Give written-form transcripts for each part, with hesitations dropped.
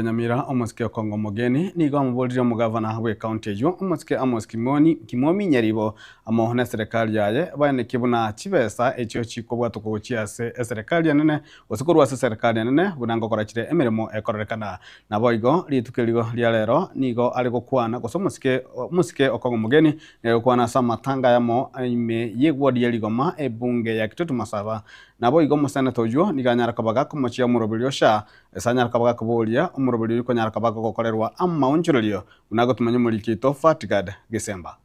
Nyamira omusike okongo mugeni nigo amubulira omugavana we county ejo omusike Amos Kimomi Nyaribo amohone serikali yaye bane kibuna chibesa ekyo chikobwa tukuchiase serikali yanene osukurwa serikali yanene bunango korakire emirimo ekorerekana nabo igo litukeligo lya lero nigo ali gukwana goso musike okongo mugeni gukwana samatanga yamo ime yegwadi yaligoma ebunge ya Kitutu Masaba nabo igo musenato jo niganyara kabaga kumuchia murobilyosha esanyara kabaga kubolia umurobili ko nyara kabaga kokorerwa amaunchurelio unago tumenye muri kito Fatigad Gisemba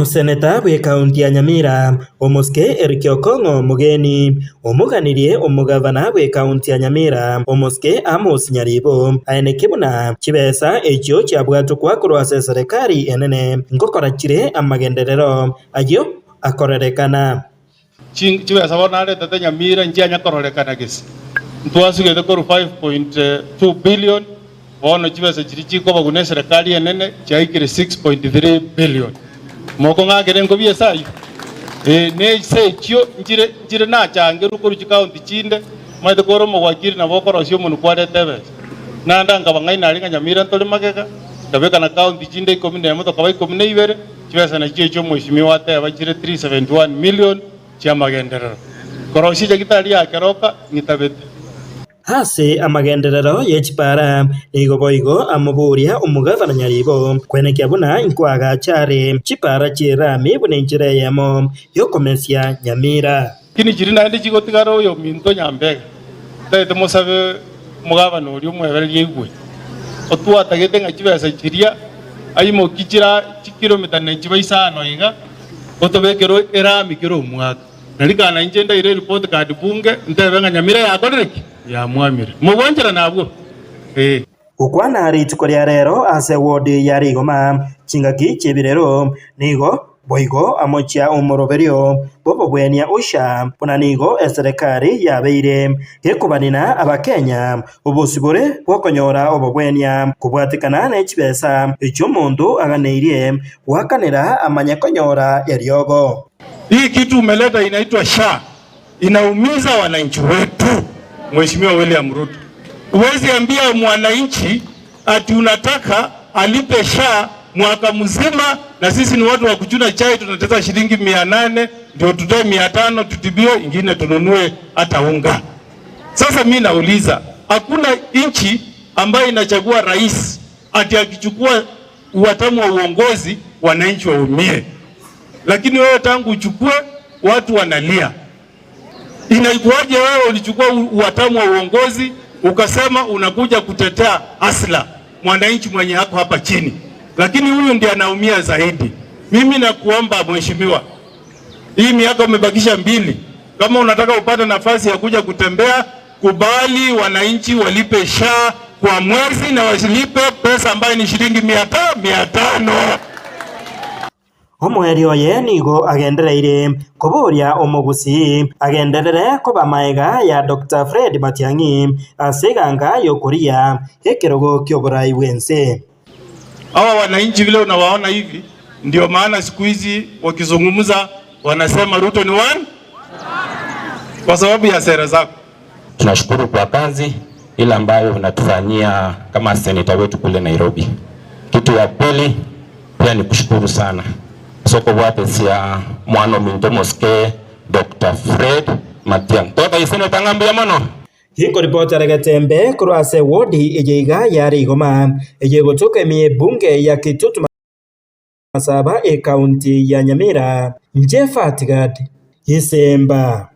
Seneta we county ya Nyamira omuske Eric Okongo mugeni omuganirie omugavana we county ya Nyamira omuske Amos Nyaribo aene kibuna chibesa ekyo kyabwatu kwakurwa serikali enene ngokorakire amagenderero ayo akorerekana chibesa bonare tete Nyamira njya nyakorerekana gisi ntwasugete ko 5.2 billion ono chibesa chirichiko bagune serikali enene chaikire 6.3 billion moko ngagere ngo biesayo ne sekyo njire na change rukuru county chinde maite koro mogwakiri na bokorosyo munu kware tebe nanda ngabanga inaringa Nyamira ntole mageka tabeka na county chinde komine ya moto kabai komine ibere chibesa na chicho mweshimiwa tebe chire 371 million chamagenderero korosyo jagitari ya keroka nitabete hase amagenderero yechipara igo amuburia umugavana Nyaribo kwenekya buna inkwaga chare chipara chirami bunenjire yamo yokomesya Nyamira kini jirina ndi chigotigaro yo minto nyambega tete musabe mugavana uri umwebere yegwe otwatagete ngachibesa chiria ayimo kichira kilomita 95 iga otobekero erami kiro mwaka nalikana injenda ile report card bunge ntebenga Nyamira yakorereki ya mwamire mubonjera nabwo ukwana ari tukorya rero ase ward ya Rigoma chingaki chebirero nigo boigo amochia umoroberio bobo bwenia usha punanigo eserikali yabeire yekubanina abakenya ubusibure bwokonyora obobwenia kubwatikana n'ekibesa ekyo mundu aganeirie wakanira amanyakonyora yariogo. Hii kitu umeleta inaitwa SHA inaumiza wananchi wetu. Mheshimiwa William Ruto, uwezi ambia mwananchi ati unataka alipe SHA mwaka mzima na sisi ni watu wa kuchuna chai tunateza shilingi 800 ndio tutoe 500 tutibio ingine tununue hata unga. Sasa mimi nauliza, hakuna nchi ambayo inachagua rais ati akichukua uwatamu wa uongozi wananchi waumie, lakini wewe tangu uchukue watu wanalia. Inaikuwaje wewe ulichukua uwatamu wa uongozi ukasema unakuja kutetea asla mwananchi mwenye hako hapa chini, lakini huyu ndiye anaumia zaidi. Mimi nakuomba mheshimiwa, hii miaka umebakisha 2, kama unataka upate nafasi ya kuja kutembea, kubali wananchi walipe SHA kwa mwezi na wasilipe pesa ambayo ni shilingi 500. Omweri oye nigo agendereire kuburia omugusi agenderere koba maega ya Dr. Fred Matiang'i aseganga yokuria ekerogo kyoburai wense. Hawa wananchi vile unawaona hivi ndio maana siku hizi wakizungumza wanasema Ruto ni one kwa sababu ya sera zako. Tunashukuru kwa kazi ile ambayo unatufanyia kama seneta wetu kule Nairobi. Kitu ya pili pia ni kushukuru sana soko wapesi ya mwano minto moske Dr. Fred Matiang'i toka isene tangambia mono hiko ripoti Gatembe kurase wodi ejeiga ya Rigoma ejegotoka mie bunge ya Kitutu Masaba county ya Nyamira Fatigad Gisemba.